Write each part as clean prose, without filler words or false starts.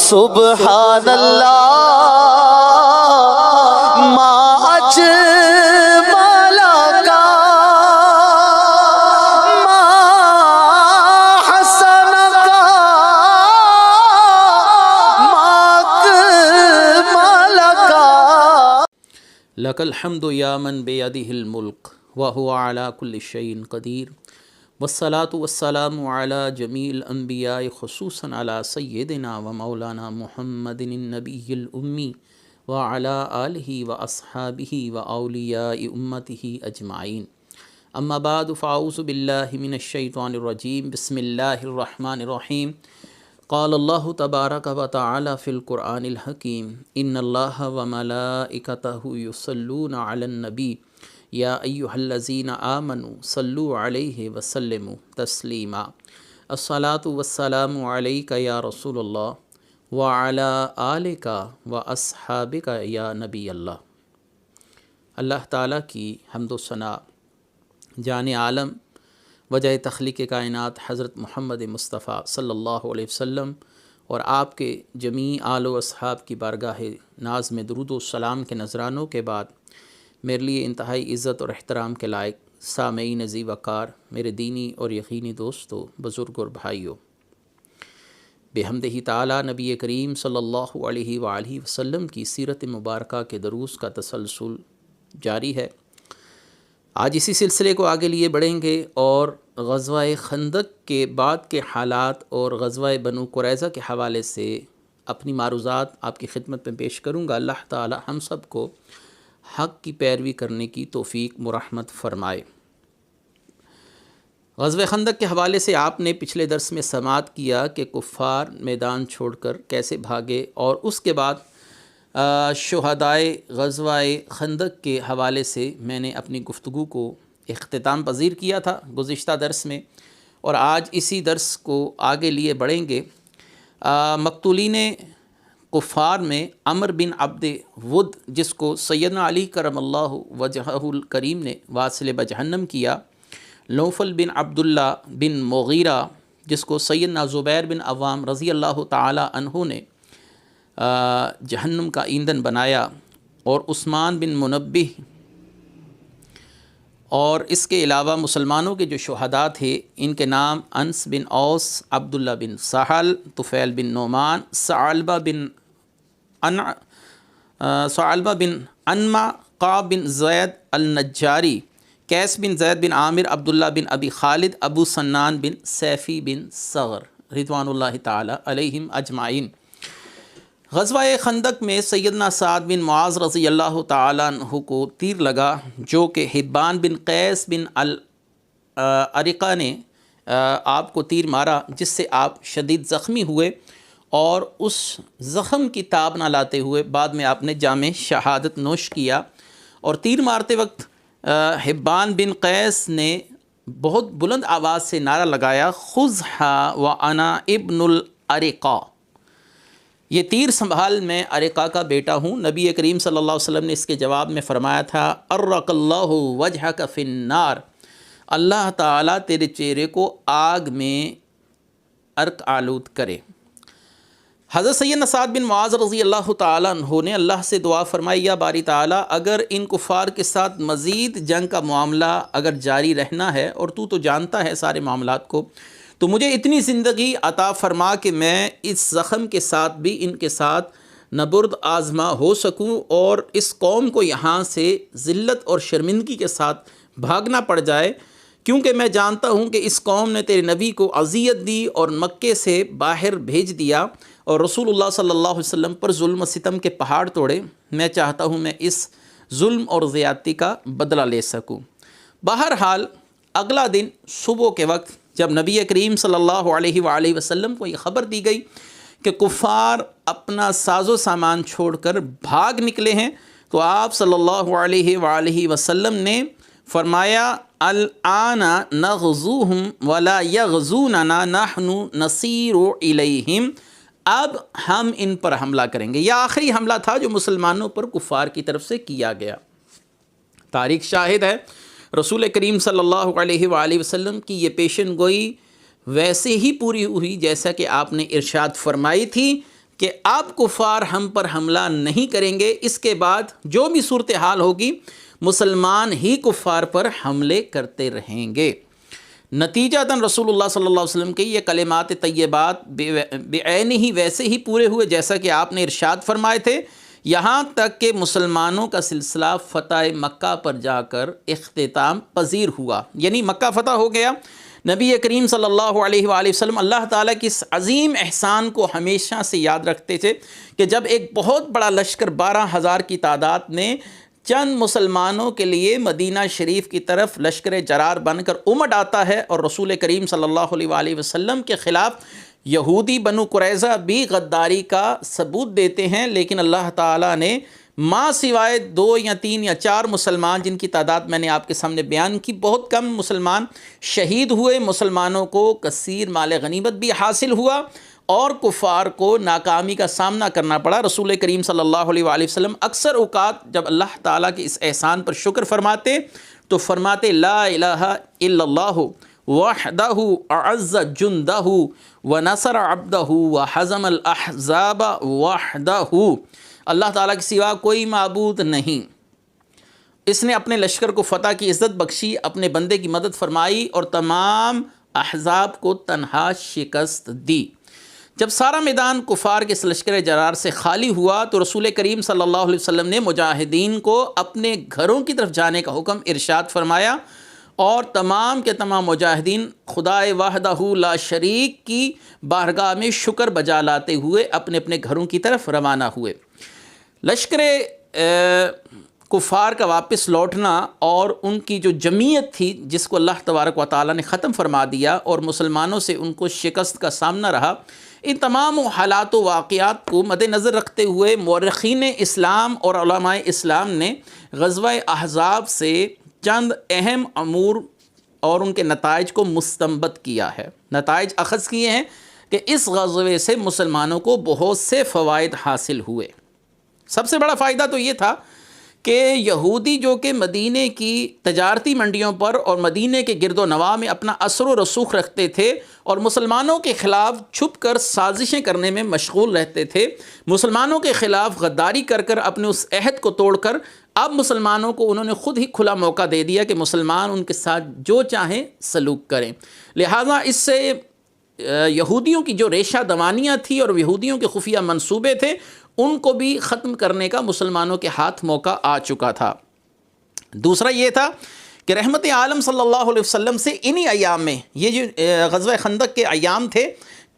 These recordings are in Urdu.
سبحان اللہ ما اجمل کا ما حسن کا ما اکمل کا لک الحمد یا من بیدہ الملک وہو علی کل شیء قدیر والصلاة والسلام علی جمیع الانبیاء خصوصاً علی سیدنا و مولانا محمد النبی الامی وعلی آلہ و اصحابہ و اولیاء امتہ اجمعین اما بعد فاعوذ باللہ من الشیطان الرجیم بسم اللہ الرحمن الرحیم قال اللہ تبارک و تعالی فی القرآن الحکیم ان اللہ و ملائکتہ یصلون علی النبی یا ایہا الذین آمنوا صلوا علیہ وسلموا تسلیما الصلاۃ والسلام علیک یا رسول اللہ وعلی آلک و اصحابک یا نبی اللہ۔ اللہ تعالیٰ کی حمد و ثنا، جان عالم، وجہ تخلیق کائنات حضرت محمد مصطفیٰ صلی اللہ علیہ وسلم اور آپ کے جمیع آل و اصحاب کی بارگاہ ناز میں درود و سلام کے نذرانوں کے بعد میرے لیے انتہائی عزت اور احترام کے لائق سامعین عزیز وقار، میرے دینی اور یقینی دوستو، بزرگ اور بھائیوں، بحمدہ تعالیٰ نبی کریم صلی اللہ علیہ وآلہ وسلم کی سیرت مبارکہ کے دروس کا تسلسل جاری ہے۔ آج اسی سلسلے کو آگے لیے بڑھیں گے اور غزوہ خندق کے بعد کے حالات اور غزوہ بنو قریظہ کے حوالے سے اپنی معروضات آپ کی خدمت میں پیش کروں گا۔ اللہ تعالی ہم سب کو حق کی پیروی کرنے کی توفیق مرحمت فرمائے۔ غزوہ خندق کے حوالے سے آپ نے پچھلے درس میں سماعت کیا کہ کفار میدان چھوڑ کر کیسے بھاگے، اور اس کے بعد شہدائے غزوہ خندق کے حوالے سے میں نے اپنی گفتگو کو اختتام پذیر کیا تھا گزشتہ درس میں، اور آج اسی درس کو آگے لیے بڑھیں گے۔ مقتولین کفار میں عمر بن عبد ود، جس کو سیدنا علی کرم اللہ وجہہ الکریم نے واصل بجہنم کیا، نوفل بن عبداللہ بن مغیرہ، جس کو سیدنا زبیر بن عوام رضی اللہ تعالی عنہ نے جہنم کا ایندھن بنایا، اور عثمان بن منبہ، اور اس کے علاوہ مسلمانوں کے جو شہداء تھے ان کے نام انس بن اوس، عبداللہ بن سہل، طفیل بن نعمان، ثعلبہ بن انما، قعب بن زید النجاری، قیس بن زید بن عامر، عبداللہ بن ابی خالد، ابو سنان بن سیفی بن صغر رضوان اللہ تعالی علیہم اجمعین۔ غزوہ خندق میں سیدنا سعد بن معاذ رضی اللہ تعالیٰ عنہ کو تیر لگا، جو کہ حبان بن قیس بن الارقہ نے آپ کو تیر مارا، جس سے آپ شدید زخمی ہوئے، اور اس زخم کی تاب نہ لاتے ہوئے بعد میں آپ نے جام شہادت نوش کیا۔ اور تیر مارتے وقت حبان بن قیس نے بہت بلند آواز سے نعرہ لگایا، خذھا وانا ابن الارقہ، یہ تیر سنبھال، میں ارقہ کا بیٹا ہوں۔ نبی کریم صلی اللہ علیہ وسلم نے اس کے جواب میں فرمایا تھا، ارق اللہ وجہک فی النار، اللہ تعالیٰ تیرے چہرے کو آگ میں عرق آلود کرے۔ حضرت سیدنا سعد بن معاذ رضی اللہ تعالیٰ عنہ نے اللہ سے دعا فرمائی، یا باری تعالیٰ اگر ان کفار کے ساتھ مزید جنگ کا معاملہ اگر جاری رہنا ہے، اور تو جانتا ہے سارے معاملات کو، تو مجھے اتنی زندگی عطا فرما کہ میں اس زخم کے ساتھ بھی ان کے ساتھ نبرد آزما ہو سکوں، اور اس قوم کو یہاں سے ذلت اور شرمندگی کے ساتھ بھاگنا پڑ جائے، کیونکہ میں جانتا ہوں کہ اس قوم نے تیرے نبی کو اذیت دی اور مکے سے باہر بھیج دیا، اور رسول اللہ صلی اللہ علیہ وسلم پر ظلم و ستم کے پہاڑ توڑے۔ میں چاہتا ہوں میں اس ظلم اور زیادتی کا بدلہ لے سکوں۔ بہرحال اگلا دن صبح کے وقت جب نبی کریم صلی اللہ علیہ وآلہ وسلم کو یہ خبر دی گئی کہ کفار اپنا ساز و سامان چھوڑ کر بھاگ نکلے ہیں، تو آپ صلی اللہ علیہ وآلہ وسلم نے فرمایا، الآن نغزوہم ولا یغزوننا نحن نصیر الیہم، اب ہم ان پر حملہ کریں گے۔ یہ آخری حملہ تھا جو مسلمانوں پر کفار کی طرف سے کیا گیا۔ تاریخ شاہد ہے رسول کریم صلی اللہ علیہ وآلہ وسلم کی یہ پیشن گوئی ویسے ہی پوری ہوئی جیسا کہ آپ نے ارشاد فرمائی تھی کہ اب کفار ہم پر حملہ نہیں کریں گے، اس کے بعد جو بھی صورتحال ہوگی مسلمان ہی کفار پر حملے کرتے رہیں گے۔ نتیجتاً رسول اللہ صلی اللہ علیہ وسلم کے یہ کلمات طیبات بعین ہی ویسے ہی پورے ہوئے جیسا کہ آپ نے ارشاد فرمائے تھے، یہاں تک کہ مسلمانوں کا سلسلہ فتح مکہ پر جا کر اختتام پذیر ہوا، یعنی مکہ فتح ہو گیا۔ نبی کریم صلی اللہ علیہ وآلہ وسلم اللہ تعالیٰ کی اس عظیم احسان کو ہمیشہ سے یاد رکھتے تھے کہ جب ایک بہت بڑا لشکر 12,000 کی تعداد میں چند مسلمانوں کے لیے مدینہ شریف کی طرف لشکر جرار بن کر امڈ آتا ہے اور رسول کریم صلی اللہ علیہ وآلہ وسلم کے خلاف یہودی بنو قریظہ بھی غداری کا ثبوت دیتے ہیں، لیکن اللہ تعالیٰ نے ماں سوائے 2 یا 3 یا 4 مسلمان جن کی تعداد میں نے آپ کے سامنے بیان کی، بہت کم مسلمان شہید ہوئے، مسلمانوں کو کثیر مال غنیمت بھی حاصل ہوا اور کفار کو ناکامی کا سامنا کرنا پڑا۔ رسول کریم صلی اللہ علیہ وآلہ وسلم اکثر اوقات جب اللہ تعالیٰ کے اس احسان پر شکر فرماتے تو فرماتے لا الہ الا اللہ وحدہ اعز جندہ ونصر عبدہ وحزم الاحزاب وحدہ، اللہ تعالیٰ کے سوا کوئی معبود نہیں، اس نے اپنے لشکر کو فتح کی عزت بخشی، اپنے بندے کی مدد فرمائی اور تمام احزاب کو تنہا شکست دی۔ جب سارا میدان کفار کے اس لشکر جرار سے خالی ہوا تو رسول کریم صلی اللہ علیہ وسلم نے مجاہدین کو اپنے گھروں کی طرف جانے کا حکم ارشاد فرمایا اور تمام کے تمام مجاہدین خدائے وحدہ لا شریک کی بارگاہ میں شکر بجا لاتے ہوئے اپنے اپنے گھروں کی طرف روانہ ہوئے۔ لشکر کفار کا واپس لوٹنا اور ان کی جو جمعیت تھی جس کو اللہ تبارک و تعالیٰ نے ختم فرما دیا اور مسلمانوں سے ان کو شکست کا سامنا رہا، ان تمام حالات و واقعات کو مد نظر رکھتے ہوئے مورخین اسلام اور علماء اسلام نے غزوہ احزاب سے چند اہم امور اور ان کے نتائج کو مستنبط کیا ہے، نتائج اخذ کیے ہیں کہ اس غزوے سے مسلمانوں کو بہت سے فوائد حاصل ہوئے۔ سب سے بڑا فائدہ تو یہ تھا کہ یہودی جو کہ مدینے کی تجارتی منڈیوں پر اور مدینے کے گرد و نواح میں اپنا اثر و رسوخ رکھتے تھے اور مسلمانوں کے خلاف چھپ کر سازشیں کرنے میں مشغول رہتے تھے، مسلمانوں کے خلاف غداری کر کر اپنے اس عہد کو توڑ کر اب مسلمانوں کو انہوں نے خود ہی کھلا موقع دے دیا کہ مسلمان ان کے ساتھ جو چاہیں سلوک کریں، لہٰذا اس سے یہودیوں کی جو ریشہ دوانیاں تھی اور یہودیوں کے خفیہ منصوبے تھے ان کو بھی ختم کرنے کا مسلمانوں کے ہاتھ موقع آ چکا تھا۔ دوسرا یہ تھا کہ رحمت عالم صلی اللہ علیہ وسلم سے انہی ایام میں، یہ جو غزوہ خندق کے ایام تھے،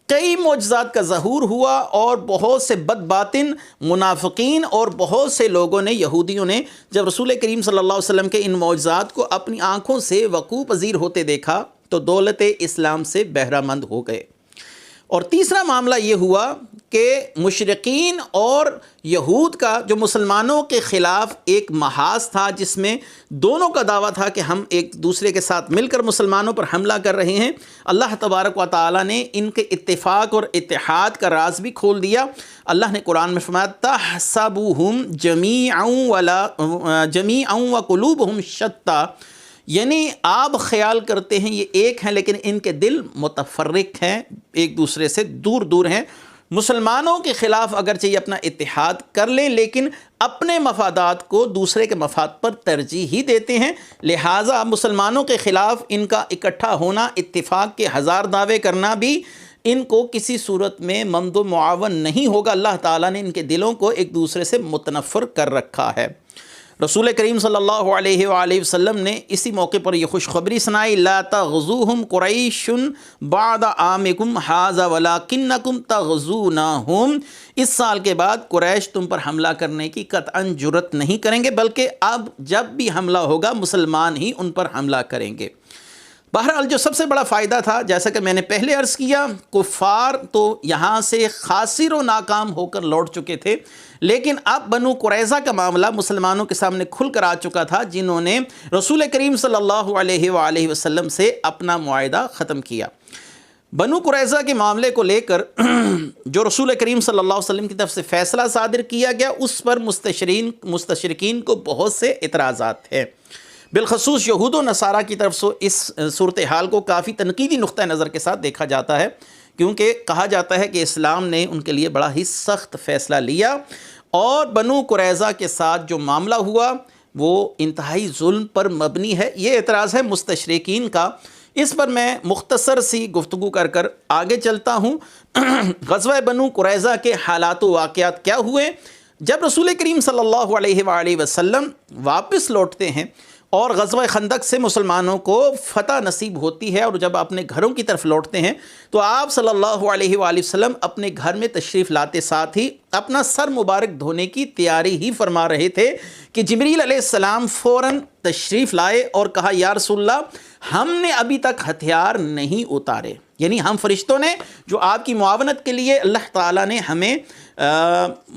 کئی معجزات کا ظہور ہوا اور بہت سے بد باطن منافقین اور بہت سے لوگوں نے، یہودیوں نے جب رسول کریم صلی اللہ علیہ وسلم کے ان معجزات کو اپنی آنکھوں سے وقوع پذیر ہوتے دیکھا تو دولت اسلام سے بہرہ مند ہو گئے۔ اور تیسرا معاملہ یہ ہوا کہ مشرقین اور یہود کا جو مسلمانوں کے خلاف ایک محاذ تھا جس میں دونوں کا دعویٰ تھا کہ ہم ایک دوسرے کے ساتھ مل کر مسلمانوں پر حملہ کر رہے ہیں، اللہ تبارک و تعالیٰ نے ان کے اتفاق اور اتحاد کا راز بھی کھول دیا۔ اللہ نے قرآن میں فرمایا تحسبوہم جمیعا وقلوبہم شتیٰ، یعنی آپ خیال کرتے ہیں یہ ایک ہیں لیکن ان کے دل متفرق ہیں، ایک دوسرے سے دور دور ہیں۔ مسلمانوں کے خلاف اگرچہ یہ اپنا اتحاد کر لیں لیکن اپنے مفادات کو دوسرے کے مفاد پر ترجیح ہی دیتے ہیں، لہٰذا مسلمانوں کے خلاف ان کا اکٹھا ہونا، اتفاق کے ہزار دعوے کرنا بھی ان کو کسی صورت میں ممد و معاون نہیں ہوگا۔ اللہ تعالیٰ نے ان کے دلوں کو ایک دوسرے سے متنفر کر رکھا ہے۔ رسول کریم صلی اللہ علیہ وآلہ وسلم نے اسی موقع پر یہ خوشخبری سنائی، لا تغزوہم قریش بعد عامکم ھذا ولکنکم تغزونہم، اس سال کے بعد قریش تم پر حملہ کرنے کی قطعاً جرأت نہیں کریں گے، بلکہ اب جب بھی حملہ ہوگا مسلمان ہی ان پر حملہ کریں گے۔ بہرحال جو سب سے بڑا فائدہ تھا، جیسا کہ میں نے پہلے عرض کیا، کفار تو یہاں سے خاسر و ناکام ہو کر لوٹ چکے تھے، لیکن اب بنو قریظہ کا معاملہ مسلمانوں کے سامنے کھل کر آ چکا تھا، جنہوں نے رسول کریم صلی اللہ علیہ وآلہ وسلم سے اپنا معاہدہ ختم کیا۔ بنو قریظہ کے معاملے کو لے کر جو رسول کریم صلی اللہ علیہ وسلم کی طرف سے فیصلہ صادر کیا گیا، اس پر مستشرقین کو بہت سے اعتراضات ہیں، بالخصوص یہود و نصارہ کی طرف سے اس صورتحال کو کافی تنقیدی نقطہ نظر کے ساتھ دیکھا جاتا ہے کیونکہ کہا جاتا ہے کہ اسلام نے ان کے لیے بڑا ہی سخت فیصلہ لیا، اور بنو قریظہ کے ساتھ جو معاملہ ہوا وہ انتہائی ظلم پر مبنی ہے۔ یہ اعتراض ہے مستشرقین کا، اس پر میں مختصر سی گفتگو کر آگے چلتا ہوں۔ غزوہ بنو قریظہ کے حالات و واقعات کیا ہوئے؟ جب رسول کریم صلی اللہ علیہ وآلہ وسلم واپس لوٹتے ہیں اور غزوہ خندق سے مسلمانوں کو فتح نصیب ہوتی ہے، اور جب اپنے گھروں کی طرف لوٹتے ہیں تو آپ صلی اللہ علیہ وآلہ وسلم اپنے گھر میں تشریف لاتے ساتھ ہی اپنا سر مبارک دھونے کی تیاری ہی فرما رہے تھے کہ جبریل علیہ السلام فوراً تشریف لائے اور کہا یا رسول اللہ ہم نے ابھی تک ہتھیار نہیں اتارے، یعنی ہم فرشتوں نے جو آپ کی معاونت کے لیے اللہ تعالیٰ نے ہمیں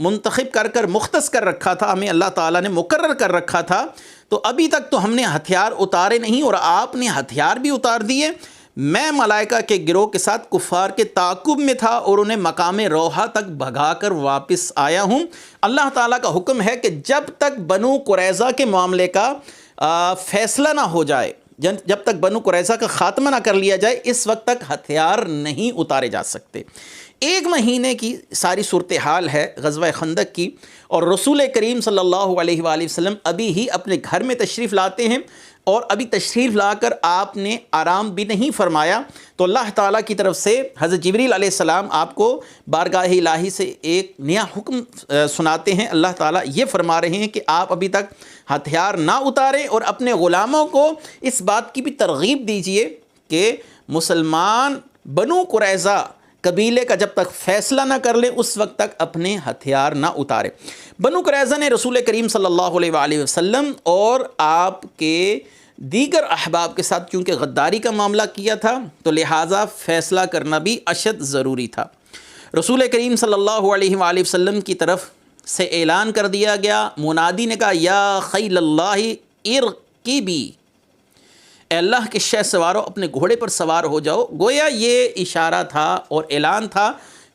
منتخب کر مختص کر رکھا تھا، ہمیں اللہ تعالیٰ نے مقرر کر رکھا تھا، تو ابھی تک تو ہم نے ہتھیار اتارے نہیں، اور آپ نے ہتھیار بھی اتار دیے۔ میں ملائکہ کے گروہ کے ساتھ کفار کے تعاقب میں تھا اور انہیں مقام روحہ تک بھگا کر واپس آیا ہوں۔ اللہ تعالیٰ کا حکم ہے کہ جب تک بنو قریظہ کے معاملے کا فیصلہ نہ ہو جائے، جب تک بنو قریظہ کا خاتمہ نہ کر لیا جائے، اس وقت تک ہتھیار نہیں اتارے جا سکتے۔ 1 مہینے کی ساری صورتحال ہے غزوہ خندق کی، اور رسول کریم صلی اللہ علیہ وآلہ وسلم ابھی ہی اپنے گھر میں تشریف لاتے ہیں، اور ابھی تشریف لا کر آپ نے آرام بھی نہیں فرمایا، تو اللہ تعالیٰ کی طرف سے حضرت جبریل علیہ السلام آپ کو بارگاہ الہی سے ایک نیا حکم سناتے ہیں۔ اللہ تعالیٰ یہ فرما رہے ہیں کہ آپ ابھی تک ہتھیار نہ اتاریں، اور اپنے غلاموں کو اس بات کی بھی ترغیب دیجئے کہ مسلمان بنو قریظہ قبیلے کا جب تک فیصلہ نہ کر لیں اس وقت تک اپنے ہتھیار نہ اتارے۔ بنو قریظہ نے رسول کریم صلی اللہ علیہ وآلہ وسلم اور آپ کے دیگر احباب کے ساتھ چونکہ غداری کا معاملہ کیا تھا، تو لہٰذا فیصلہ کرنا بھی اشد ضروری تھا۔ رسول کریم صلی اللہ علیہ وآلہ وسلم کی طرف سے اعلان کر دیا گیا، منادی نے کہا یا خیل اللہ ارکبی، اے اللہ کے شہ سوارو اپنے گھوڑے پر سوار ہو جاؤ۔ گویا یہ اشارہ تھا اور اعلان تھا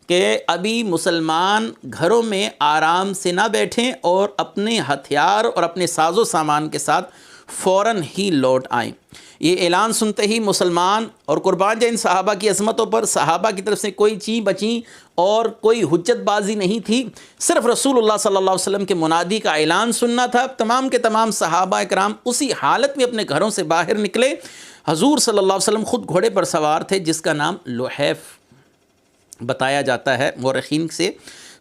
کہ ابھی مسلمان گھروں میں آرام سے نہ بیٹھیں اور اپنے ہتھیار اور اپنے ساز و سامان کے ساتھ فوراً ہی لوٹ آئیں۔ یہ اعلان سنتے ہی مسلمان اور قربان جائیں صحابہ کی عظمتوں پر، صحابہ کی طرف سے کوئی چیں بچیں اور کوئی حجت بازی نہیں تھی، صرف رسول اللہ صلی اللہ علیہ وسلم کے منادی کا اعلان سننا تھا۔ تمام کے تمام صحابہ کرام اسی حالت میں اپنے گھروں سے باہر نکلے۔ حضور صلی اللہ علیہ وسلم خود گھوڑے پر سوار تھے جس کا نام لحیف بتایا جاتا ہے مورخین سے۔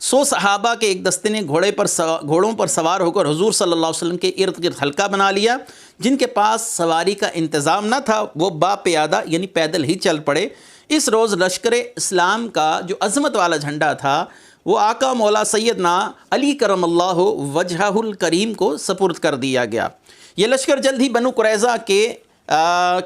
100 صحابہ کے ایک دستے نے گھوڑوں پر سوار ہو کر حضور صلی اللہ علیہ وسلم کے ارد گرد حلقہ بنا لیا۔ جن کے پاس سواری کا انتظام نہ تھا وہ با پیادہ یعنی پیدل ہی چل پڑے۔ اس روز لشکر اسلام کا جو عظمت والا جھنڈا تھا وہ آقا مولا سیدنا علی کرم اللہ وجہہ الکریم کو سپرد کر دیا گیا۔ یہ لشکر جلد ہی بنو قریظہ کے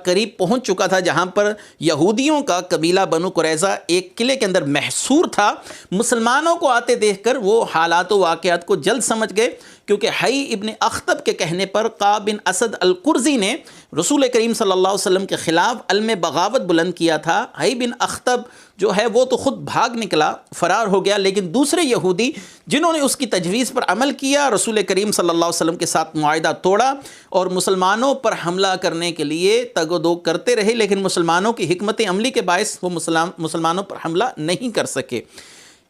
قریب پہنچ چکا تھا، جہاں پر یہودیوں کا قبیلہ بنو قریظہ ایک قلعے کے اندر محصور تھا۔ مسلمانوں کو آتے دیکھ کر وہ حالات و واقعات کو جلد سمجھ گئے، کیونکہ حی ابن اخطب کے کہنے پر قعب بن اسد القرظی نے رسول کریم صلی اللہ علیہ وسلم کے خلاف علم بغاوت بلند کیا تھا۔ حی بن اخطب جو ہے وہ تو خود بھاگ نکلا، فرار ہو گیا، لیکن دوسرے یہودی جنہوں نے اس کی تجویز پر عمل کیا رسول کریم صلی اللہ علیہ وسلم کے ساتھ معاہدہ توڑا اور مسلمانوں پر حملہ کرنے کے لیے تگ و دو کرتے رہے، لیکن مسلمانوں کی حکمت عملی کے باعث وہ مسلمانوں پر حملہ نہیں کر سکے۔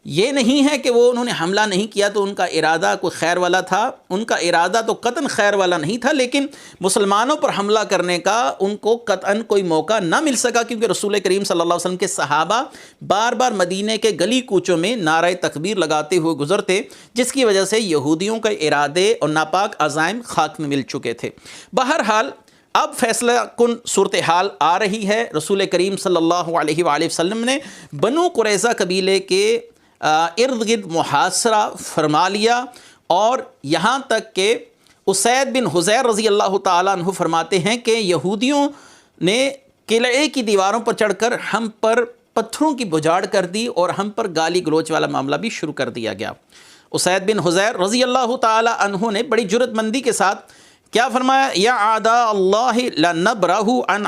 یہ نہیں ہے کہ وہ انہوں نے حملہ نہیں کیا تو ان کا ارادہ کوئی خیر والا تھا، ان کا ارادہ تو قطعاً خیر والا نہیں تھا، لیکن مسلمانوں پر حملہ کرنے کا ان کو قطعاً کوئی موقع نہ مل سکا، کیونکہ رسول کریم صلی اللہ علیہ وسلم کے صحابہ بار بار مدینہ کے گلی کوچوں میں نعرہ تکبیر لگاتے ہوئے گزرتے، جس کی وجہ سے یہودیوں کے ارادے اور ناپاک عزائم خاک میں مل چکے تھے۔ بہرحال اب فیصلہ کن صورتحال آ رہی ہے۔ رسول کریم صلی اللہ علیہ وآلہ وسلم نے بنو قریظہ قبیلے کے ارد گرد محاصرہ فرما لیا، اور یہاں تک کہ اسید بن حضیر رضی اللہ تعالیٰ عنہ فرماتے ہیں کہ یہودیوں نے قلعے کی دیواروں پر چڑھ کر ہم پر پتھروں کی بجاڑ کر دی اور ہم پر گالی گلوچ والا معاملہ بھی شروع کر دیا گیا۔ اسید بن حضیر رضی اللہ تعالیٰ عنہ نے بڑی جرأت مندی کے ساتھ کیا فرمایا، یا اعداء اللہ لنبرہ عن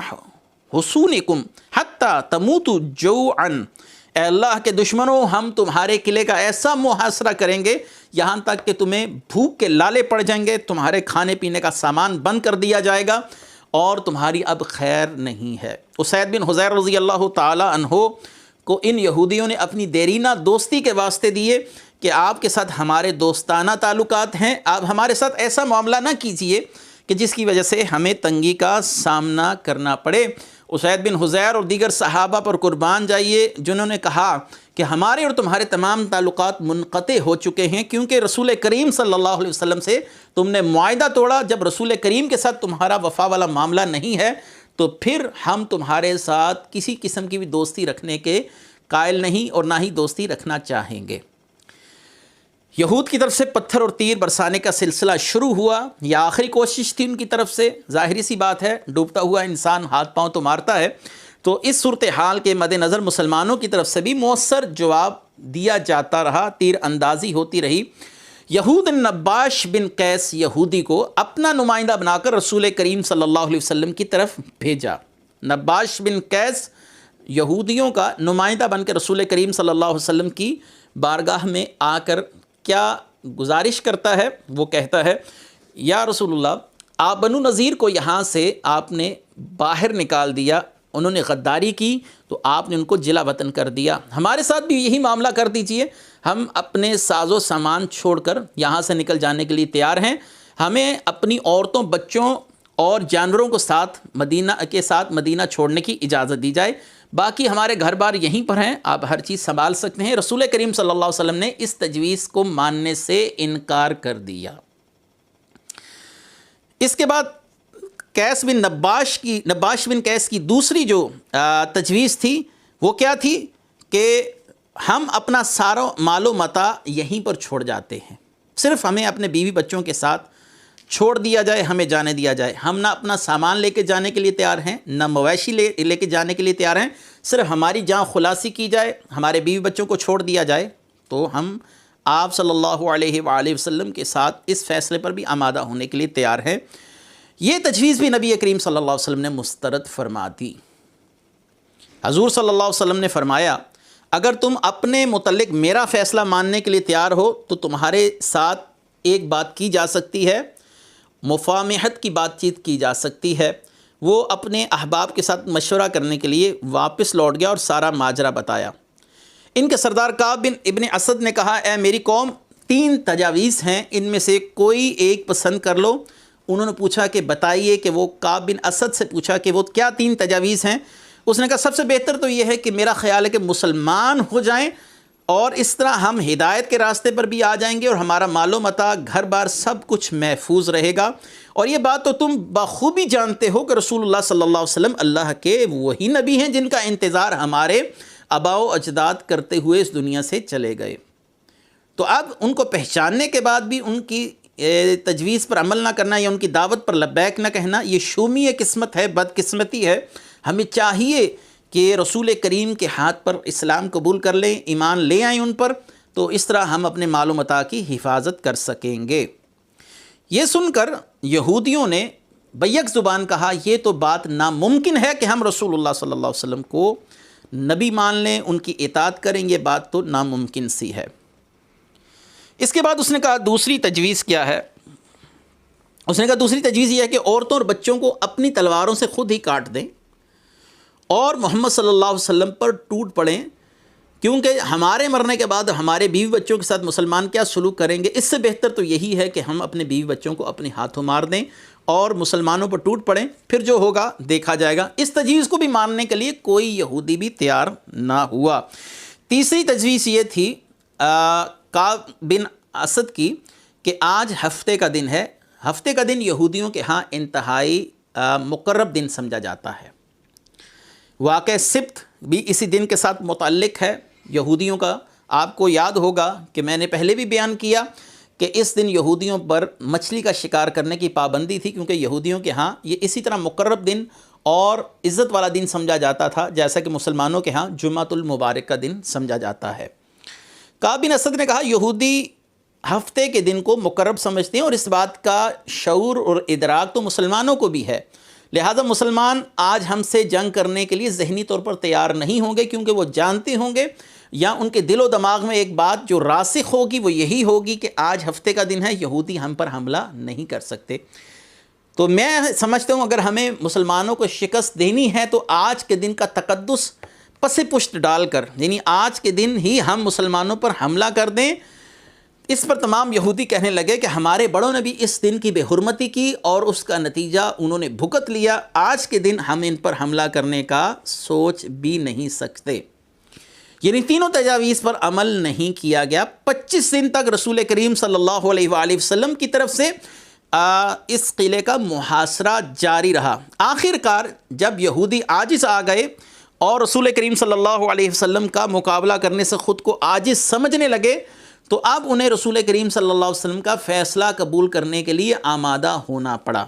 حصونکم حتی تموتوا جوعا، اے اللہ کے دشمنوں ہم تمہارے قلعے کا ایسا محاصرہ کریں گے یہاں تک کہ تمہیں بھوک کے لالے پڑ جائیں گے، تمہارے کھانے پینے کا سامان بند کر دیا جائے گا اور تمہاری اب خیر نہیں ہے۔ اسید بن حضیر رضی اللہ تعالی عنہ کو ان یہودیوں نے اپنی دیرینہ دوستی کے واسطے دیے کہ آپ کے ساتھ ہمارے دوستانہ تعلقات ہیں، آپ ہمارے ساتھ ایسا معاملہ نہ کیجئے کہ جس کی وجہ سے ہمیں تنگی کا سامنا کرنا پڑے۔ اسید بن حضیر اور دیگر صحابہ پر قربان جائیے جنہوں نے کہا کہ ہمارے اور تمہارے تمام تعلقات منقطع ہو چکے ہیں، کیونکہ رسول کریم صلی اللہ علیہ وسلم سے تم نے معاہدہ توڑا۔ جب رسول کریم کے ساتھ تمہارا وفا والا معاملہ نہیں ہے تو پھر ہم تمہارے ساتھ کسی قسم کی بھی دوستی رکھنے کے قائل نہیں اور نہ ہی دوستی رکھنا چاہیں گے۔ یہود کی طرف سے پتھر اور تیر برسانے کا سلسلہ شروع ہوا۔ یہ آخری کوشش تھی ان کی طرف سے۔ ظاہری سی بات ہے، ڈوبتا ہوا انسان ہاتھ پاؤں تو مارتا ہے، تو اس صورتحال کے مد نظر مسلمانوں کی طرف سے بھی مؤثر جواب دیا جاتا رہا، تیر اندازی ہوتی رہی۔ یہود نے نباش بن قیس یہودی کو اپنا نمائندہ بنا کر رسول کریم صلی اللہ علیہ وسلم کی طرف بھیجا۔ نباش بن قیس یہودیوں کا نمائندہ بن کے رسول کریم صلی اللہ علیہ وسلم کی بارگاہ میں آ کر کیا گزارش کرتا ہے؟ وہ کہتا ہے، یا رسول اللہ، آپ بنو نذیر کو یہاں سے آپ نے باہر نکال دیا، انہوں نے غداری کی تو آپ نے ان کو جلا وطن کر دیا، ہمارے ساتھ بھی یہی معاملہ کر دیجئے، ہم اپنے ساز و سامان چھوڑ کر یہاں سے نکل جانے کے لیے تیار ہیں، ہمیں اپنی عورتوں، بچوں اور جانوروں کو ساتھ مدینہ چھوڑنے کی اجازت دی جائے، باقی ہمارے گھر بار یہیں پر ہیں، آپ ہر چیز سنبھال سکتے ہیں۔ رسول کریم صلی اللہ علیہ وسلم نے اس تجویز کو ماننے سے انکار کر دیا۔ اس کے بعد نباش بن قیس کی دوسری جو تجویز تھی وہ کیا تھی کہ ہم اپنا سارا مال و متاع یہیں پر چھوڑ جاتے ہیں، صرف ہمیں اپنے بیوی بچوں کے ساتھ چھوڑ دیا جائے، ہمیں جانے دیا جائے، ہم نہ اپنا سامان لے کے جانے کے لیے تیار ہیں، نہ مویشی لے کے جانے کے لیے تیار ہیں، صرف ہماری جان خلاصی کی جائے، ہمارے بیوی بچوں کو چھوڑ دیا جائے، تو ہم آپ صلی اللہ علیہ وآلہ وسلم کے ساتھ اس فیصلے پر بھی آمادہ ہونے کے لیے تیار ہیں۔ یہ تجویز بھی نبی کریم صلی اللہ علیہ وسلم نے مسترد فرما دی۔ حضور صلی اللہ علیہ وسلم نے فرمایا، اگر تم اپنے متعلق میرا فیصلہ ماننے کے لیے تیار ہو تو تمہارے ساتھ ایک بات کی جا سکتی ہے، مفامحت کی بات چیت کی جا سکتی ہے۔ وہ اپنے احباب کے ساتھ مشورہ کرنے کے لیے واپس لوٹ گیا اور سارا ماجرا بتایا۔ ان کے سردار کعب بن ابن اسد نے کہا، اے میری قوم، 3 تجاویز ہیں، ان میں سے کوئی ایک پسند کر لو۔ انہوں نے پوچھا کہ بتائیے، کہ وہ کعب بن اسد سے پوچھا کہ وہ کیا 3 تجاویز ہیں؟ اس نے کہا، سب سے بہتر تو یہ ہے کہ میرا خیال ہے کہ مسلمان ہو جائیں، اور اس طرح ہم ہدایت کے راستے پر بھی آ جائیں گے اور ہمارا مال و متاع، گھر بار سب کچھ محفوظ رہے گا۔ اور یہ بات تو تم بخوبی جانتے ہو کہ رسول اللہ صلی اللہ علیہ وسلم اللہ کے وہی نبی ہیں جن کا انتظار ہمارے آباء و اجداد کرتے ہوئے اس دنیا سے چلے گئے۔ تو اب ان کو پہچاننے کے بعد بھی ان کی تجویز پر عمل نہ کرنا یا ان کی دعوت پر لبیک نہ کہنا، یہ شومی قسمت ہے، بدقسمتی ہے۔ ہمیں چاہیے کہ رسول کریم کے ہاتھ پر اسلام قبول کر لیں، ایمان لے آئیں ان پر، تو اس طرح ہم اپنے مال و متاع کی حفاظت کر سکیں گے۔ یہ سن کر یہودیوں نے بیک زبان کہا، یہ تو بات ناممکن ہے کہ ہم رسول اللہ صلی اللہ علیہ وسلم کو نبی مان لیں، ان کی اطاعت کریں، یہ بات تو ناممکن سی ہے۔ اس کے بعد اس نے کہا دوسری تجویز کیا ہے؟ اس نے کہا دوسری تجویز یہ ہے کہ عورتوں اور بچوں کو اپنی تلواروں سے خود ہی کاٹ دیں اور محمد صلی اللہ علیہ وسلم پر ٹوٹ پڑیں، کیونکہ ہمارے مرنے کے بعد ہمارے بیوی بچوں کے ساتھ مسلمان کیا سلوک کریں گے، اس سے بہتر تو یہی ہے کہ ہم اپنے بیوی بچوں کو اپنے ہاتھوں مار دیں اور مسلمانوں پر ٹوٹ پڑیں، پھر جو ہوگا دیکھا جائے گا۔ اس تجویز کو بھی ماننے کے لیے کوئی یہودی بھی تیار نہ ہوا۔ تیسری تجویز یہ تھی کعب بن اسد کی کہ آج ہفتے کا دن ہے۔ ہفتے کا دن یہودیوں کے ہاں انتہائی مقرب دن سمجھا جاتا ہے۔ واقع سبت بھی اسی دن کے ساتھ متعلق ہے یہودیوں کا۔ آپ کو یاد ہوگا کہ میں نے پہلے بھی بیان کیا کہ اس دن یہودیوں پر مچھلی کا شکار کرنے کی پابندی تھی، کیونکہ یہودیوں کے ہاں یہ اسی طرح مقرب دن اور عزت والا دن سمجھا جاتا تھا، جیسا کہ مسلمانوں کے ہاں جمعۃ المبارک کا دن سمجھا جاتا ہے۔ کعب بن اسد نے کہا، یہودی ہفتے کے دن کو مقرب سمجھتے ہیں اور اس بات کا شعور اور ادراک تو مسلمانوں کو بھی ہے، لہذا مسلمان آج ہم سے جنگ کرنے کے لیے ذہنی طور پر تیار نہیں ہوں گے، کیونکہ وہ جانتے ہوں گے یا ان کے دل و دماغ میں ایک بات جو راسخ ہوگی وہ یہی ہوگی کہ آج ہفتے کا دن ہے، یہودی ہم پر حملہ نہیں کر سکتے۔ تو میں سمجھتا ہوں اگر ہمیں مسلمانوں کو شکست دینی ہے تو آج کے دن کا تقدس پس پشت ڈال کر، یعنی آج کے دن ہی ہم مسلمانوں پر حملہ کر دیں، اس پر تمام یہودی کہنے لگے کہ ہمارے بڑوں نے بھی اس دن کی بے حرمتی کی اور اس کا نتیجہ انہوں نے بھگت لیا، آج کے دن ہم ان پر حملہ کرنے کا سوچ بھی نہیں سکتے۔ یعنی تینوں تجاویز پر عمل نہیں کیا گیا۔ 25 دن تک رسول کریم صلی اللہ علیہ وآلہ وسلم کی طرف سے اس قلعے کا محاصرہ جاری رہا۔ آخر کار جب یہودی عاجز آ گئے اور رسول کریم صلی اللہ علیہ وسلم کا مقابلہ کرنے سے خود کو عاجز سمجھنے لگے، تو اب انہیں رسول کریم صلی اللہ علیہ وسلم کا فیصلہ قبول کرنے کے لیے آمادہ ہونا پڑا۔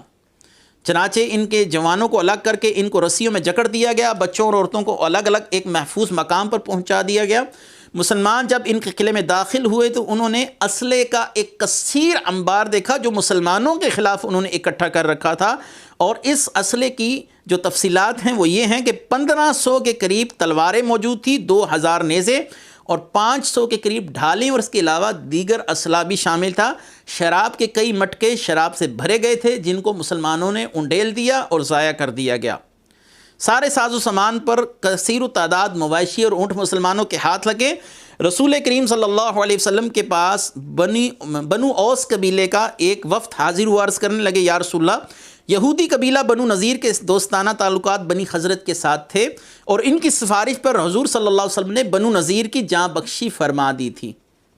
چنانچہ ان کے جوانوں کو الگ کر کے ان کو رسیوں میں جکڑ دیا گیا، بچوں اور عورتوں کو الگ الگ ایک محفوظ مقام پر پہنچا دیا گیا۔ مسلمان جب ان کے قلعے میں داخل ہوئے تو انہوں نے اسلحے کا ایک کثیر انبار دیکھا جو مسلمانوں کے خلاف انہوں نے اکٹھا کر رکھا تھا، اور اس اسلحے کی جو تفصیلات ہیں وہ یہ ہیں کہ 1500 کے قریب تلواریں موجود تھیں، 2000 نیزے اور 500 کے قریب ڈھالیں، اور اس کے علاوہ دیگر اسلحہ بھی شامل تھا۔ شراب کے کئی مٹکے شراب سے بھرے گئے تھے جن کو مسلمانوں نے انڈیل دیا اور ضائع کر دیا گیا۔ سارے ساز و سامان پر کثیر و تعداد مویشی اور اونٹ مسلمانوں کے ہاتھ لگے۔ رسول کریم صلی اللہ علیہ وسلم کے پاس بنو اوس قبیلے کا ایک وفد حاضر ہوا، عرض کرنے لگے یا رسول اللہ، یہودی قبیلہ بنو نذیر کے دوستانہ تعلقات بنی خزرج کے ساتھ تھے اور ان کی سفارش پر حضور صلی اللہ علیہ وسلم نے بنو نذیر کی جاں بخشی فرما دی تھی۔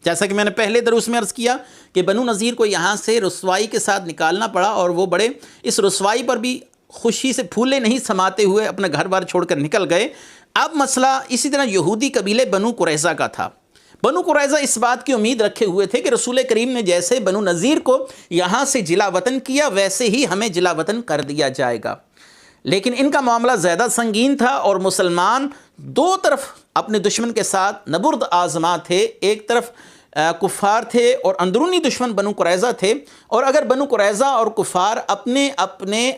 جیسا کہ میں نے پہلے دروس میں عرض کیا کہ بنو نذیر کو یہاں سے رسوائی کے ساتھ نکالنا پڑا، اور وہ بڑے اس رسوائی پر بھی خوشی سے پھولے نہیں سماتے ہوئے اپنا گھر بار چھوڑ کر نکل گئے۔ اب مسئلہ اسی طرح یہودی قبیلے بنو قریظہ کا تھا۔ بنو قریظہ اس بات کی امید رکھے ہوئے تھے کہ رسول کریم نے جیسے بنو نذیر کو یہاں سے جلا وطن کیا ویسے ہی ہمیں جلا وطن کر دیا جائے گا، لیکن ان کا معاملہ زیادہ سنگین تھا، اور مسلمان دو طرف اپنے دشمن کے ساتھ نبرد آزما تھے۔ ایک طرف کفار تھے اور اندرونی دشمن بنو قریظہ تھے، اور اگر بنو قریظہ اور کفار اپنے اپنے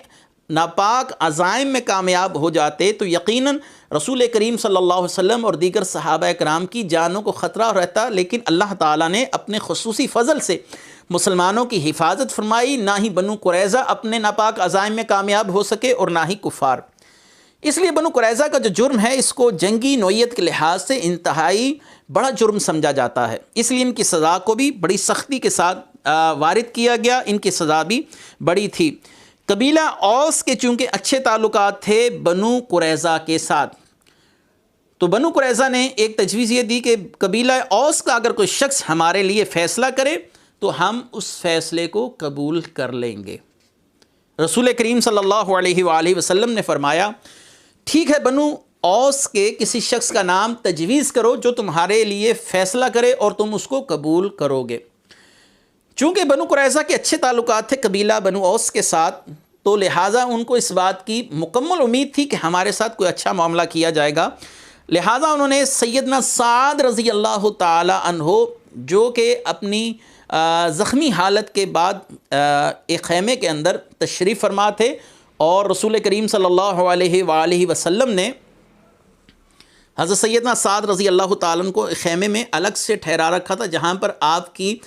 ناپاک عزائم میں کامیاب ہو جاتے تو یقیناً رسول کریم صلی اللہ علیہ وسلم اور دیگر صحابہ کرام کی جانوں کو خطرہ رہتا، لیکن اللہ تعالیٰ نے اپنے خصوصی فضل سے مسلمانوں کی حفاظت فرمائی۔ نہ ہی بنو قریظہ اپنے ناپاک عزائم میں کامیاب ہو سکے اور نہ ہی کفار۔ اس لیے بنو قریظہ کا جو جرم ہے اس کو جنگی نوعیت کے لحاظ سے انتہائی بڑا جرم سمجھا جاتا ہے، اس لیے ان کی سزا کو بھی بڑی سختی کے ساتھ وارد کیا گیا۔ ان کی سزا بھی بڑی تھی۔ قبیلہ اوس کے چونکہ اچھے تعلقات تھے بنو قریظہ کے ساتھ، تو بنو قریظہ نے ایک تجویز یہ دی کہ قبیلہ اوس کا اگر کوئی شخص ہمارے لیے فیصلہ کرے تو ہم اس فیصلے کو قبول کر لیں گے۔ رسول کریم صلی اللہ علیہ وآلہ وسلم نے فرمایا ٹھیک ہے، بنو اوس کے کسی شخص کا نام تجویز کرو جو تمہارے لیے فیصلہ کرے اور تم اس کو قبول کرو گے۔ چونکہ بنو قریظہ کے اچھے تعلقات تھے قبیلہ بنو اوس کے ساتھ، تو لہٰذا ان کو اس بات کی مکمل امید تھی کہ ہمارے ساتھ کوئی اچھا معاملہ کیا جائے گا، لہٰذا انہوں نے سیدنا سعد رضی اللہ تعالی عنہ جو کہ اپنی زخمی حالت کے بعد ایک خیمے کے اندر تشریف فرما تھے، اور رسول کریم صلی اللہ علیہ وآلہ وسلم نے حضرت سیدنا سعد رضی اللہ تعالیٰ عنہ کو خیمے میں الگ سے ٹھہرا رکھا تھا، جہاں پر آپ کی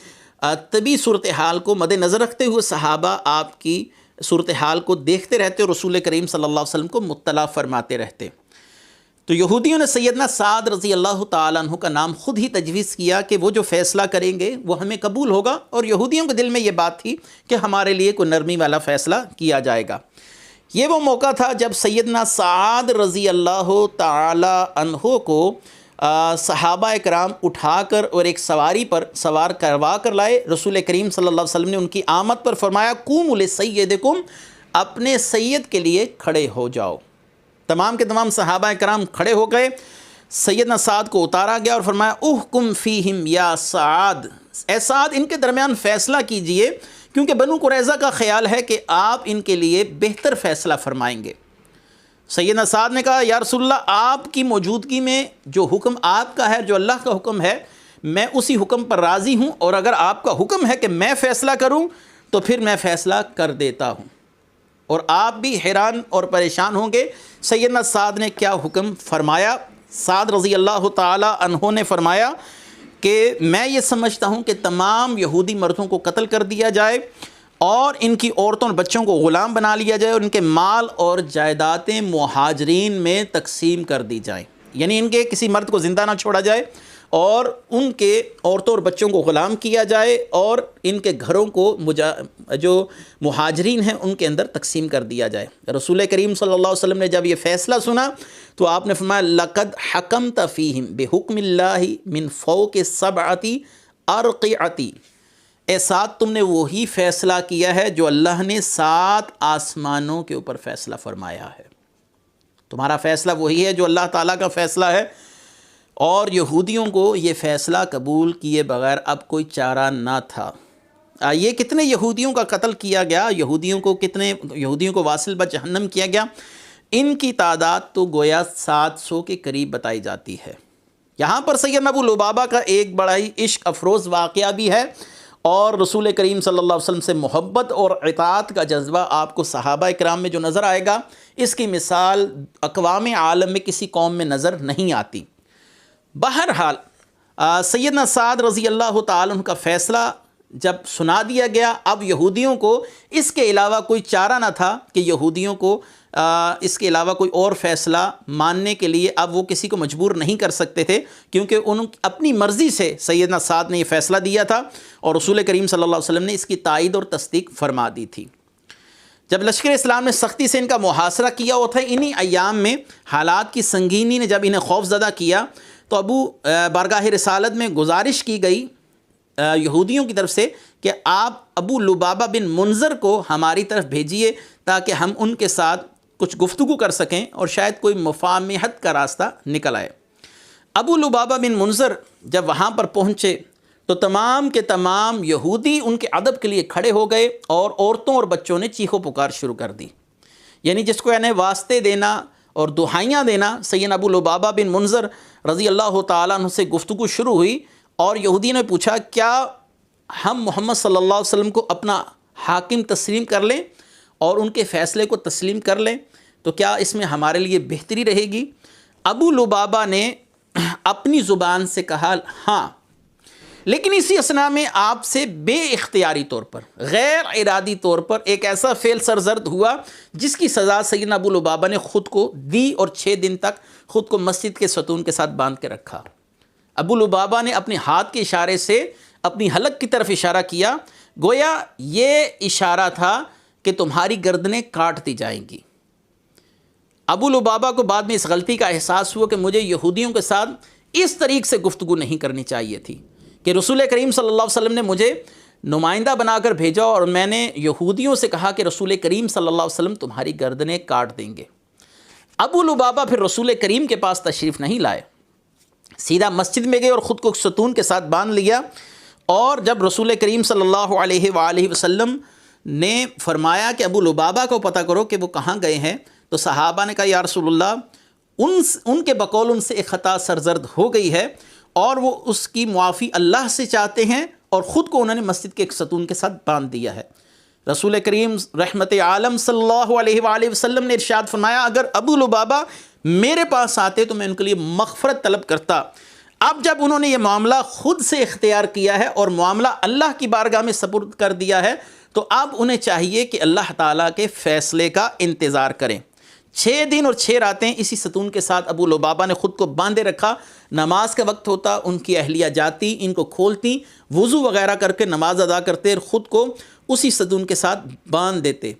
طبی صورتحال کو مد نظر رکھتے ہوئے صحابہ آپ کی صورتحال کو دیکھتے رہتے اور رسول کریم صلی اللہ علیہ وسلم کو مطلع فرماتے رہتے۔ تو یہودیوں نے سیدنا سعد رضی اللہ تعالیٰ عنہ کا نام خود ہی تجویز کیا کہ وہ جو فیصلہ کریں گے وہ ہمیں قبول ہوگا، اور یہودیوں کے دل میں یہ بات تھی کہ ہمارے لیے کوئی نرمی والا فیصلہ کیا جائے گا۔ یہ وہ موقع تھا جب سیدنا سعد رضی اللہ تعالی عنہ کو صحابہ کرام اٹھا کر اور ایک سواری پر سوار کروا کر لائے۔ رسول کریم صلی اللہ علیہ وسلم نے ان کی آمد پر فرمایا قوموا لسیدکم، اپنے سید کے لیے کھڑے ہو جاؤ۔ تمام کے تمام صحابہ کرام کھڑے ہو گئے، سیدنا سعد کو اتارا گیا اور فرمایا احکم فیہم یا سعد، اے سعد ان کے درمیان فیصلہ کیجئے، کیونکہ بنو قریظہ کا خیال ہے کہ آپ ان کے لیے بہتر فیصلہ فرمائیں گے۔ سیدنا سعد نے کہا یا رسول اللہ، آپ کی موجودگی میں جو حکم آپ کا ہے، جو اللہ کا حکم ہے، میں اسی حکم پر راضی ہوں، اور اگر آپ کا حکم ہے کہ میں فیصلہ کروں تو پھر میں فیصلہ کر دیتا ہوں۔ اور آپ بھی حیران اور پریشان ہوں گے سیدنا سعد نے کیا حکم فرمایا۔ سعد رضی اللہ تعالی عنہ نے فرمایا کہ میں یہ سمجھتا ہوں کہ تمام یہودی مردوں کو قتل کر دیا جائے اور ان کی عورتوں اور بچوں کو غلام بنا لیا جائے، اور ان کے مال اور جائیدادیں مہاجرین میں تقسیم کر دی جائیں۔ یعنی ان کے کسی مرد کو زندہ نہ چھوڑا جائے، اور ان کے عورتوں اور بچوں کو غلام کیا جائے، اور ان کے گھروں کو جو مہاجرین ہیں ان کے اندر تقسیم کر دیا جائے۔ رسول کریم صلی اللہ علیہ وسلم نے جب یہ فیصلہ سنا تو آپ نے فرمایا لَقَدْ حَكَمْتَ فِيهِمْ بِحُكْمِ اللَّهِ مِنْ فَوْقِ السَّبْعَةِ أَرْقِعَةٍ، اے سعد تم نے وہی فیصلہ کیا ہے جو اللہ نے 7 آسمانوں کے اوپر فیصلہ فرمایا ہے۔ تمہارا فیصلہ وہی ہے جو اللہ تعالیٰ کا فیصلہ ہے، اور یہودیوں کو یہ فیصلہ قبول کیے بغیر اب کوئی چارہ نہ تھا۔ یہ کتنے یہودیوں کا قتل کیا گیا، یہودیوں کو واصل بجہنم کیا گیا، ان کی تعداد تو گویا 700 کے قریب بتائی جاتی ہے۔ یہاں پر سیدنا ابو لبابہ کا ایک بڑا ہی عشق افروز واقعہ بھی ہے، اور رسول کریم صلی اللہ علیہ وسلم سے محبت اور اطاعت کا جذبہ آپ کو صحابہ کرام میں جو نظر آئے گا، اس کی مثال اقوام عالم میں کسی قوم میں نظر نہیں آتی۔ بہرحال سیدنا سعد رضی اللہ تعالیٰ عنہ کا فیصلہ جب سنا دیا گیا، اب یہودیوں کو اس کے علاوہ کوئی چارہ نہ تھا کہ یہودیوں کو اس کے علاوہ کوئی اور فیصلہ ماننے کے لیے اب وہ کسی کو مجبور نہیں کر سکتے تھے، کیونکہ ان اپنی مرضی سے سیدنا سعد نے یہ فیصلہ دیا تھا، اور رسول کریم صلی اللہ علیہ وسلم نے اس کی تائید اور تصدیق فرما دی تھی۔ جب لشکر اسلام نے سختی سے ان کا محاصرہ کیا ہوا تھا، انہی ایام میں حالات کی سنگینی نے جب انہیں خوف زدہ کیا، تو بارگاہ رسالت میں گزارش کی گئی یہودیوں کی طرف سے کہ آپ ابو لبابہ بن منذر کو ہماری طرف بھیجیے تاکہ ہم ان کے ساتھ کچھ گفتگو کر سکیں اور شاید کوئی مفاہمت کا راستہ نکل آئے۔ ابو لبابہ بن منذر جب وہاں پر پہنچے تو تمام کے تمام یہودی ان کے ادب کے لیے کھڑے ہو گئے، اور عورتوں اور بچوں نے چیخو پکار شروع کر دی، یعنی جس کو یعنی واسطے دینا اور دہائیاں دینا۔ سیدنا ابو لبابہ بن منذر رضی اللہ تعالیٰ عنہ سے گفتگو شروع ہوئی، اور یہودی نے پوچھا کیا ہم محمد صلی اللہ علیہ وسلم کو اپنا حاکم تسلیم کر لیں اور ان کے فیصلے کو تسلیم کر لیں، تو کیا اس میں ہمارے لیے بہتری رہے گی؟ ابو لبابہ نے اپنی زبان سے کہا ہاں، لیکن اسی اثناء میں آپ سے بے اختیاری طور پر، غیر ارادی طور پر ایک ایسا فعل سرزد ہوا جس کی سزا سیدنا ابو لبابہ نے خود کو دی، اور 6 دن تک خود کو مسجد کے ستون کے ساتھ باندھ کے رکھا۔ ابو لبابہ نے اپنے ہاتھ کے اشارے سے اپنی حلق کی طرف اشارہ کیا، گویا یہ اشارہ تھا کہ تمہاری گردنیں کاٹ دی جائیں گی۔ ابو لبابہ کو بعد میں اس غلطی کا احساس ہوا کہ مجھے یہودیوں کے ساتھ اس طریقے سے گفتگو نہیں کرنی چاہیے تھی، کہ رسول کریم صلی اللہ علیہ وسلم نے مجھے نمائندہ بنا کر بھیجا اور میں نے یہودیوں سے کہا کہ رسول کریم صلی اللہ علیہ وسلم تمہاری گردنیں کاٹ دیں گے۔ ابو لبابہ پھر رسول کریم کے پاس تشریف نہیں لائے، سیدھا مسجد میں گئے اور خود کو ستون کے ساتھ باندھ لیا، اور جب رسول کریم صلی اللہ علیہ وآلہ وسلم نے فرمایا کہ ابو لبابہ کو پتہ کرو کہ وہ کہاں گئے ہیں، تو صحابہ نے کہا یا رسول اللہ ان کے بقول ان سے ایک خطا سرزد ہو گئی ہے، اور وہ اس کی معافی اللہ سے چاہتے ہیں، اور خود کو انہوں نے مسجد کے ایک ستون کے ساتھ باندھ دیا ہے۔ رسول کریم رحمت عالم صلی اللہ علیہ وآلہ وسلم نے ارشاد فرمایا اگر ابو لبابہ میرے پاس آتے تو میں ان کے لیے مغفرت طلب کرتا۔ اب جب انہوں نے یہ معاملہ خود سے اختیار کیا ہے اور معاملہ اللہ کی بارگاہ میں سپرد کر دیا ہے، تو اب انہیں چاہیے کہ اللہ تعالیٰ کے فیصلے کا انتظار کریں۔ 6 دن اور 6 راتیں اسی ستون کے ساتھ ابو لبابہ نے خود کو باندھے رکھا۔ نماز کا وقت ہوتا ان کی اہلیہ جاتی، ان کو کھولتی، وضو وغیرہ کر کے نماز ادا کرتے اور خود کو اسی ستون کے ساتھ باندھ دیتے۔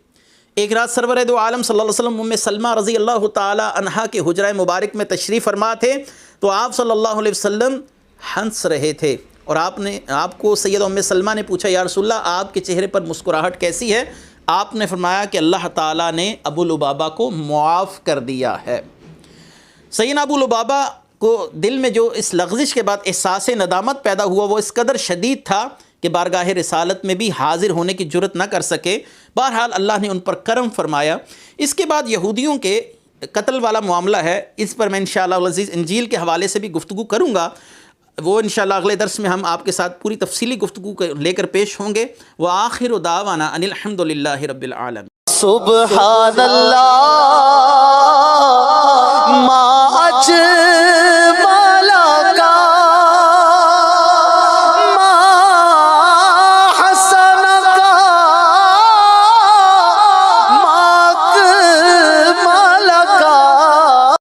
ایک رات سرور دو عالم صلی اللہ علیہ وسلم ام سلمہ رضی اللہ تعالی عنہا کے حجرہ مبارک میں تشریف فرما تھے، تو آپ صلی اللہ علیہ وسلم ہنس رہے تھے، اور آپ کو سیدہ ام سلمہ نے پوچھا یا رسول اللہ آپ کے چہرے پر مسکراہٹ کیسی ہے؟ آپ نے فرمایا کہ اللہ تعالیٰ نے ابو لبابہ کو معاف کر دیا ہے۔ سیدنا ابو لبابہ کو دل میں جو اس لغزش کے بعد احساس ندامت پیدا ہوا وہ اس قدر شدید تھا کہ بارگاہ رسالت میں بھی حاضر ہونے کی جرت نہ کر سکے۔ بہرحال اللہ نے ان پر کرم فرمایا۔ اس کے بعد یہودیوں کے قتل والا معاملہ ہے، اس پر میں انشاءاللہ العزیز انجیل کے حوالے سے بھی گفتگو کروں گا، وہ انشاءاللہ اگلے درس میں ہم آپ کے ساتھ پوری تفصیلی گفتگو لے کر پیش ہوں گے۔ وآخر دعوانا ان الحمدللہ رب العالمین۔ سبحان اللہ ما